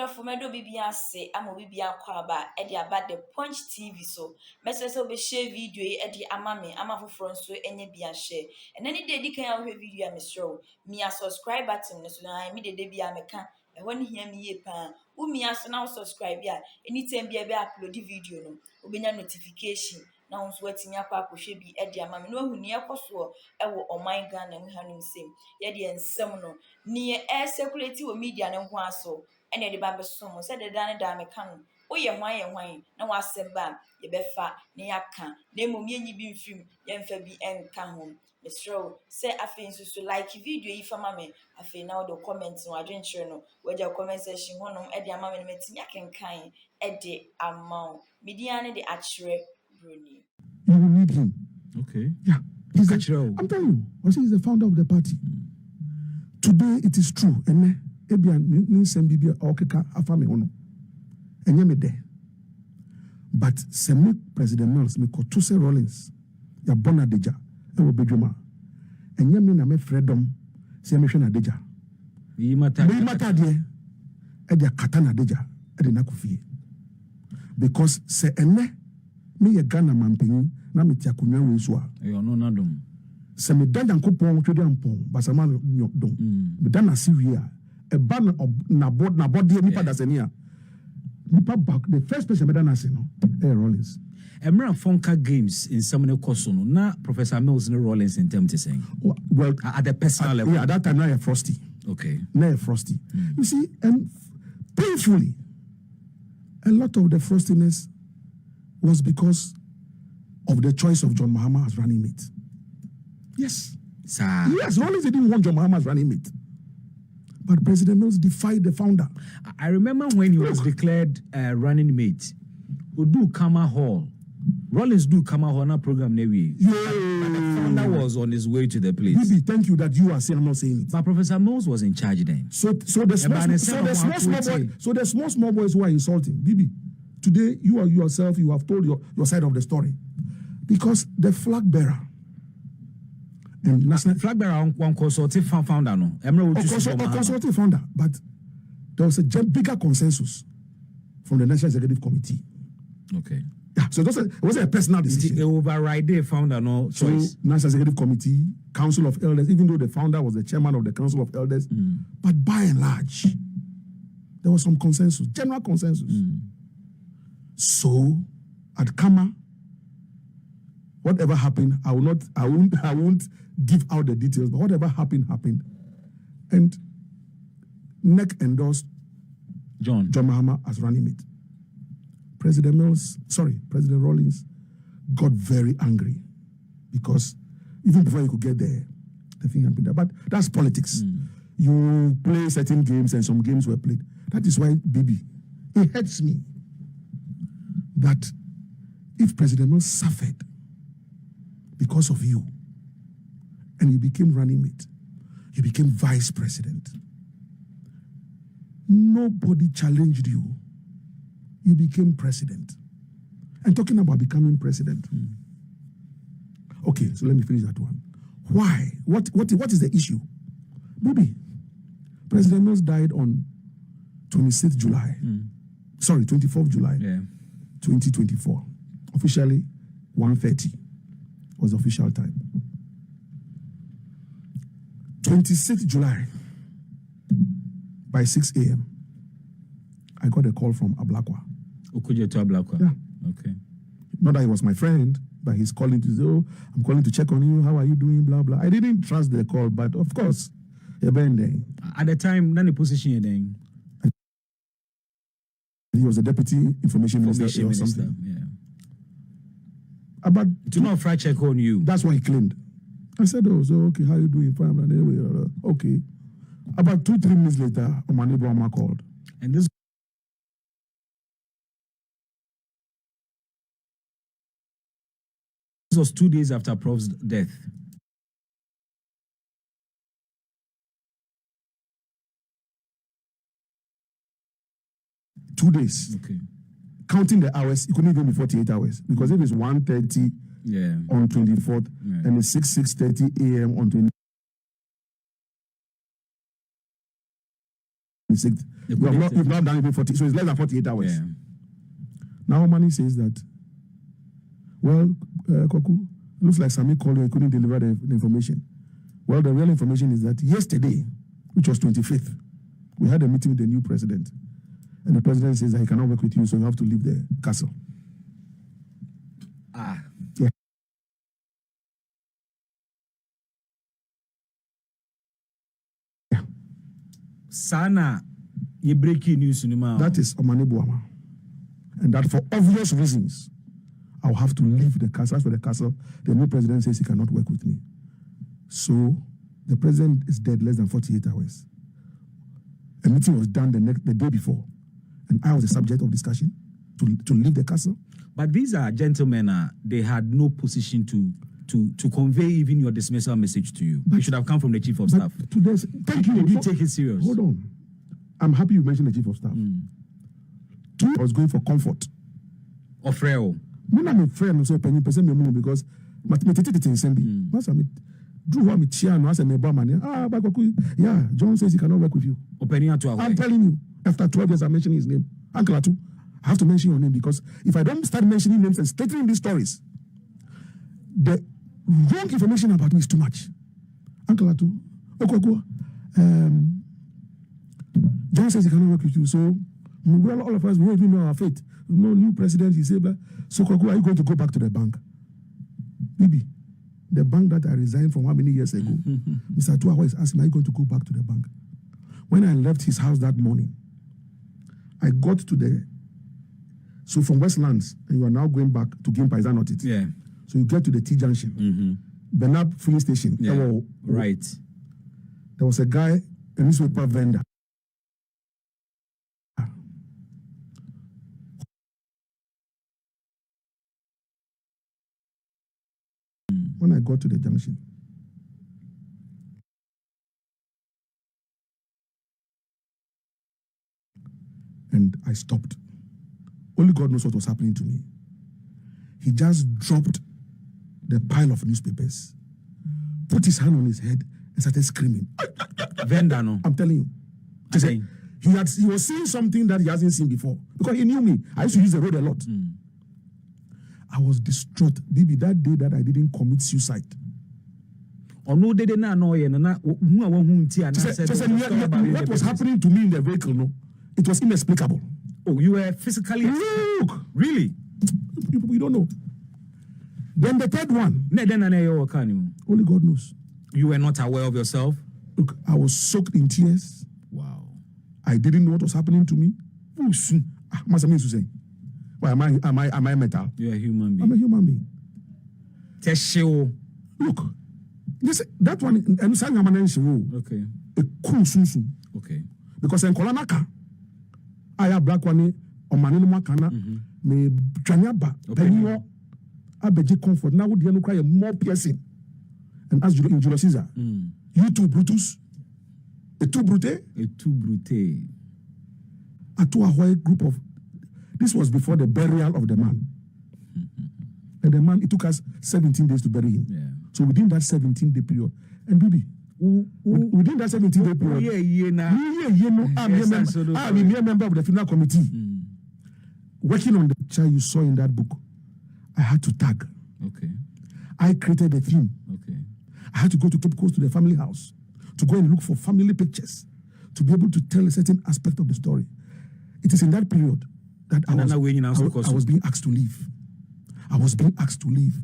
for me do bibia say amo bibia kwa ba e dey about the Punch TV so message so be share video e dey ama me ama foforo nso enye bia share and any day di kan ya hwe video a me show me a subscribe button so na me dey bia me ka e woni hia me ye pa umi aso na subscribe ya anytime bia be upload video no obenya notification na nso watimi akwa akohwe bi e dey ama me no ahuni ekoso e wo oman Ghana mu hanim sem ye dey ensem no ni e circulate wo media ne ho aso ene de ba besom se de dan da me ka no oye hwan na wasem ba ye befa ne yaka na emom yenyi bi mfim ye mfa bi enka ho mesro se afi nsusu like video yi fama me afi na wo comment no adwenkyere no waja comment section honom e de ama me metimi akenkan e de ama media ne de akire broni. You will need him. Okay. Yeah. I'm telling you, Osi is the founder of the party. Today it is true. And Ebian Ninsembibia Okeka Afame Ono. And me there. But Semi President Mills, me Kotuse Rollins, ya Bona Deja, Ewo Bejuma. And yemi na me freedom, Semi Shana Deja. Me mata die, Edia Katana Deja, Edina Kufi. Because se ene, me ye Ghana mampini, na me tiakunya weswa. Eyo no nadum. Se me dan Yankopon twede ampon, basama dom. Me dan Assyria. A ban na body nipa dasenia. Nipa back the first person me dan aseno. Rollins. Emra Fonka Games in some course no na Professor Mills no Rollins in terms to saying. Well, at the personal level. Yeah, at that time now Frosty. Okay. Now Frosty. You see, and painfully, a lot of the frostiness was because of the choice of John Mahama as running mate. Yes. Sir. Yes, Rollins didn't want John Mahama as running mate. But President Mills defied the founder. I remember when he was declared running mate. Udu Kama Hall. Rollins do Kama Hall na program newe. But the founder was on his way to the place. Bibi, thank you that you are saying I'm not saying it. But Professor Mills was in charge then. So the small boys who are insulting. Bibi, today you are yourself, you have told your side of the story. Because the flag bearer and national flag bearer one consultative founder no. Consultative founder, but there was a bigger consensus from the National Executive Committee. Okay. Yeah, so it wasn't a personal decision. It override the founder no choice. So National Executive Committee, Council of Elders, even though the founder was the chairman of the Council of Elders, but by and large, there was some consensus, general consensus. So at Kama, whatever happened, I won't give out the details, but whatever happened. And NEC endorsed John Mahama as running mate. President Rollins got very angry because even before he could get there, the thing happened there. But that's politics. You play certain games and some games were played. That is why, Bibi, it hurts me that if President Mills suffered because of you and you became running mate, you became vice president, nobody challenged you. You became president. And talking about becoming president. Okay, so let me finish that one. Why? What is the issue? Baby, President Mills died on 26th July. 24th July, 2024. Officially, 1:30 was the official time. 26th July, by 6 a.m., I got a call from Ablakwa. Okujeto Ablakwa? Yeah. Okay. Not that he was my friend, but he's calling to say, oh, I'm calling to check on you. How are you doing? Blah, blah. I didn't trust the call, but of course, at the time, none position then. He was the deputy information minister or something. Yeah. About to not fry check on you. That's what he claimed. I said, oh, so okay, how are you doing? Fine. Anyway, okay. About 2-3 minutes later, mcbrown called. And this was 2 days after Prof's death. Two days. Okay. Counting the hours, it couldn't even be 48 hours. Because if it's 1:30 on 24th and it's 6:30 a.m. on 20th. 26th. You've not done it in 40, so it's less than 48 hours. Yeah. Now Mani says that, well, Koku, looks like Sami called you, he couldn't deliver the information. Well, the real information is that yesterday, which was 25th, we had a meeting with the new president. And the president says that he cannot work with you, so you have to leave the castle. Yeah. Sana, you breaking news now. That is Omane Buama. And that for obvious reasons, I'll have to leave the castle. As for the castle, the new president says he cannot work with me. So the president is dead less than 48 hours. A meeting was done the day before, and I was the subject of discussion to leave the castle. But these are gentlemen, they had no position to convey even your dismissal message to you. It should have come from the chief of staff. Thank you. Did you take it serious? Hold on. I'm happy you mentioned the chief of staff. Two, I was going for comfort. Of real. Me na me friend so penny person me move because me tete in sembi. Masa me drew what me chia no asa me ba man. But Koku, yeah, John says he cannot work with you. I'm telling you, after 12 years I'm mentioning his name. Uncle Atu, I have to mention your name because if I don't start mentioning names and stating these stories, the wrong information about me is too much. Uncle Atu, Koku, John says he cannot work with you, so well, all of us, we don't even know our fate. No new president, he said, so Koku, are you going to go back to the bank? Bibi, the bank that I resigned from how many years ago? Mr. Atuawa is asking, are you going to go back to the bank? When I left his house that morning, I got to so from Westlands, and you are now going back to Gimpa, is that not it? Yeah. So you get to the T junction, Benab filling station. Yeah. Right. There was a guy, a newspaper vendor. When I got to the junction, and I stopped. Only God knows what was happening to me. He just dropped the pile of newspapers, put his hand on his head, and started screaming. Vendor, no. I'm telling you. He was seeing something that he hasn't seen before because he knew me. I used to use the road a lot. I was distraught. Bibi, that day that I didn't commit suicide. Or no, they didn't know. What was happening to me in the vehicle, no? It was inexplicable. Oh, you were physically... Look! Really? You don't know. Then the third one. Only God knows. You were not aware of yourself? Look, I was soaked in tears. Wow. I didn't know what was happening to me. Why am I metal? You're a human being. I'm a human being. Look, that one, okay. Okay. Because in Kolanaka, I have black one on Manino Makana, me Tranyaba, Penny, Abeji comfort. Now would you cry more piercing? And as in Julius Caesar, you two Brutus, a two brute, a two Ahoy group of. This was before the burial of the man. And the man, it took us 17 days to bury him. Yeah. So within that 17-day period, and Bibi, within that 17-day period, I'm a member of the funeral committee. Working on the child you saw in that book, I had to tag. Okay. I created a theme. Okay. I had to go to Cape Coast to the family house to go and look for family pictures to be able to tell a certain aspect of the story. It is in that period that I was being asked to leave. I was being asked to leave.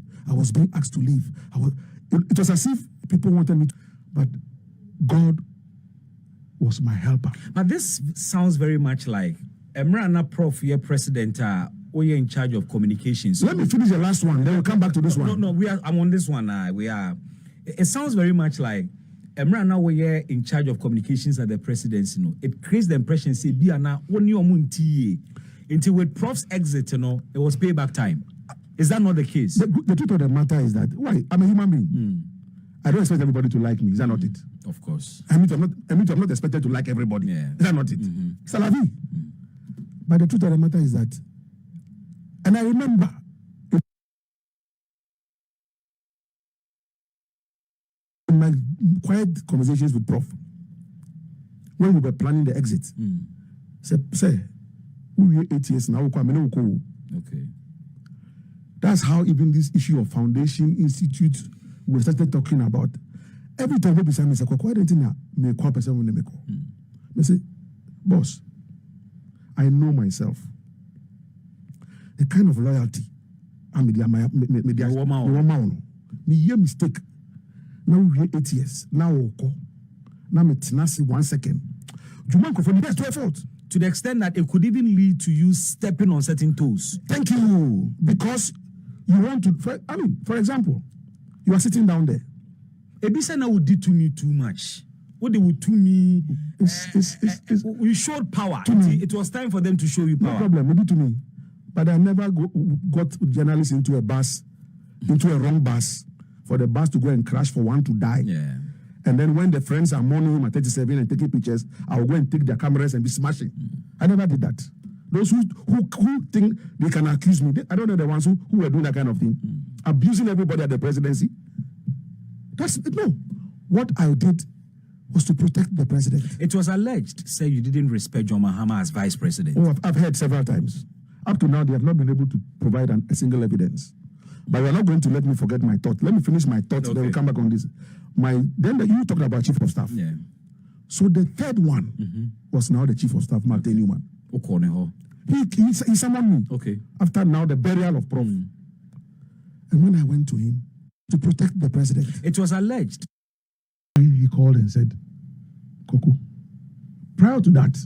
It was as if people wanted me to, but God was my helper. But this sounds very much like Emrana Prof, your president, or you're in charge of communications. Let me finish the last one, then we'll come back to this one. No, I'm on this one. It sounds very much like Emrana, where you're in charge of communications at the presidency. It creates the impression, say, Biana, only omunti. Until with Prof's exit, it was payback time. Is that not the case? The truth of the matter is that, why? I'm a human being. I don't expect everybody to like me. Is that not it? Of course. I'm not expected to like everybody. Yeah. Is that not it? C'est la vie. But the truth of the matter is that, and I remember, in my quiet conversations with Prof, when we were planning the exit. Say, we were 8 years now. Okay. That's how even this issue of foundation institute we started talking about. Every time we beside me say, "Why don't you me call person when me call?" I say, "Boss, I know myself. The kind of loyalty I'm woman. Me hear mistake. Now we 8 years. Now we call. Now me tenacity 1 second. Jumanko for the best effort." To the extent that it could even lead to you stepping on certain toes. Thank you. Because you want to, for example, you are sitting down there. Ebisa now would do to me too much. What they would to me, you showed power. It was time for them to show you power. No problem, maybe to me. But I never got journalists into a bus, into a wrong bus, for the bus to go and crash, for one to die. Yeah. And then when the friends are mourning him at 37 and taking pictures, I will go and take their cameras and be smashing. I never did that. Those who think they can accuse me, I don't know the ones who were doing that kind of thing. Abusing everybody at the presidency. No. What I did was to protect the president. It was alleged, say you didn't respect John Mahama as vice president. Oh, I've heard several times. Up to now, they have not been able to provide a single evidence. But you're not going to let me forget my thought. Let me finish my thought, then we'll come back on this. You talked about chief of staff. Yeah. So the third one was now the chief of staff, Martin Newman. He summoned me. Okay. After now the burial of Prof. And when I went to him to protect the president, it was alleged. He called and said, "Koku, prior to that,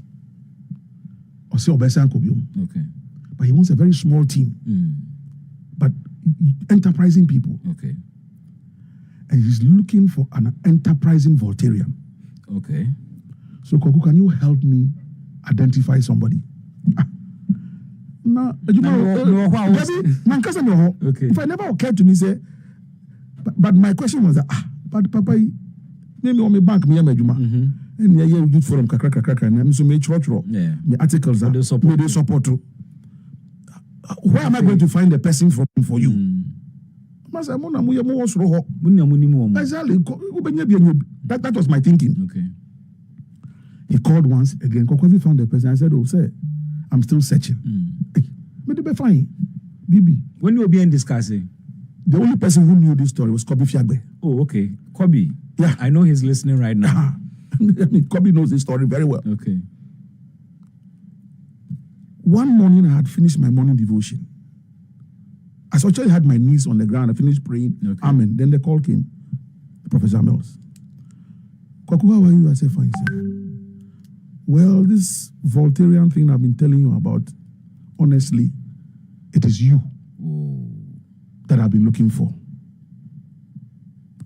okay. But he wants a very small team. But enterprising people. Okay. And he's looking for an enterprising Voltairean. Okay. So, Koku, can you help me identify somebody? Okay. If I never occurred to me, say, but my question was that, but Papa, maybe on my bank, me and youth forum, and so make church, me articles, me they support. Where am I going to find the person for you? Exactly. That was my thinking. Okay. He called once again. Koku found the person. I said, "Oh, sir, I'm still searching." Maybe be fine. Bibi. When you were being discussing, the only person who knew this story was Kobi Fiagbe. Oh, okay. Kobi. Yeah. I know he's listening right now. Kobi knows this story very well. Okay. One morning, I had finished my morning devotion. I actually had my knees on the ground. I finished praying. Okay. Amen. Then the call came. Professor Mills. Koku, how are you? I said, fine, sir. Well, this Voltairean thing I've been telling you about, honestly, it is you that I've been looking for.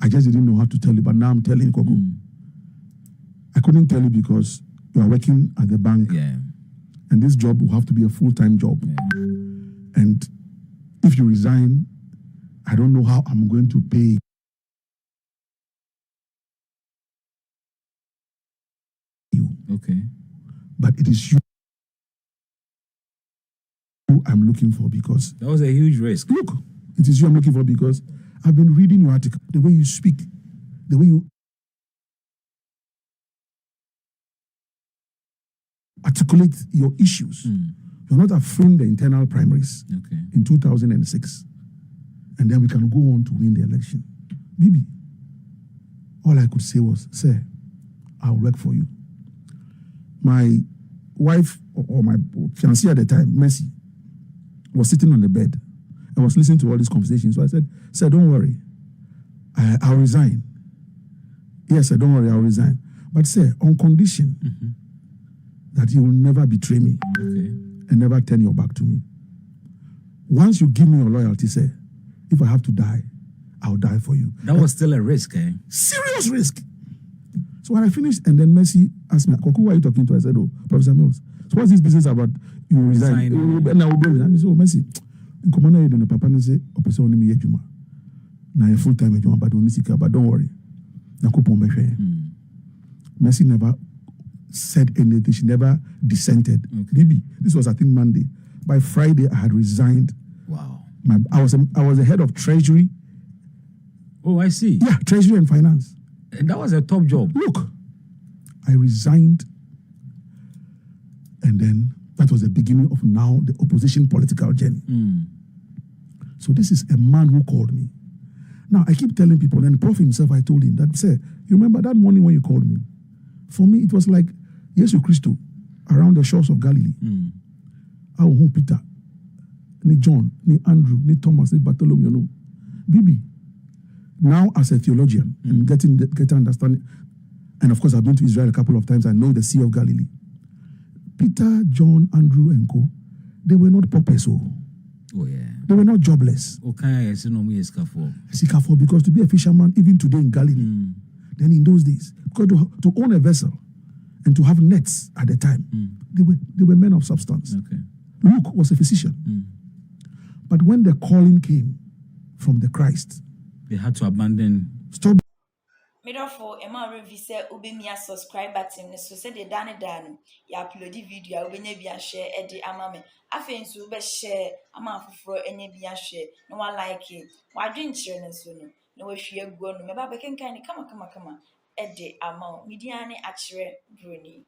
I just didn't know how to tell you, but now I'm telling Koku. I couldn't tell you because you are working at the bank. Yeah. And this job will have to be a full-time job. Yeah. And if you resign, I don't know how I'm going to pay. You. Okay. But it is you I'm looking for because... That was a huge risk. Look, it is you I'm looking for because I've been reading your article, the way you speak, the way you articulate your issues. You're not afraid the internal primaries in 2006. And then we can go on to win the election. Bibi, all I could say was, sir, I'll work for you. My wife, or my fiancée at the time, Mercy, was sitting on the bed and was listening to all these conversations. So I said, sir, don't worry. I'll resign. Yes, sir, don't worry, I'll resign. But sir, on condition that you will never betray me and never turn your back to me. Once you give me your loyalty, sir, if I have to die, I'll die for you. That was still a risk, eh? Serious risk. So when I finished, and then Mercy asked me, Koku, who are you talking to? I said, oh, Professor Mills. So what's this business about you resign? And I will be resigning. I said, oh, Mercy, in command, you don't papa say, oh, person only me yejuma. Now a full time yejuma, but don't worry. Mercy never said anything. She never dissented. Bibi, this was I think Monday. By Friday, I had resigned. Wow. I was the head of Treasury. Oh, I see. Yeah, Treasury and Finance. And that was a top job. Look, I resigned And then that was the beginning of now the opposition political journey. So this is a man who called me. Now, I keep telling people, and the Prophet himself, I told him that, say, you remember that morning when you called me? For me, it was like Jesus Christ around the shores of Galilee. Who Peter, ni John, ni Andrew, ni Thomas, ni Bartholomew, no. Bibi, now as a theologian, and getting understanding, and of course I've been to Israel a couple of times, I know the Sea of Galilee. Peter, John, Andrew, and co, they were not paupers. Oh yeah. They were not jobless. Okay, because to be a fisherman, even today in Galilee, then in those days, because to own a vessel and to have nets at the time, they were men of substance. Okay. Luke was a physician. But when the calling came from the Christ, they had to abandon. Stop. Midofo, Emma Revise, Ubimia subscribe button, so said the Dan, ya upload the video, Ubinabia share, Eddie Amame. I think so be share, Ama for any bia share, no one like it. Why drink children soon? No way she go, no, maybe can come, Eddie Amount, Midiani, Achere, Bruni.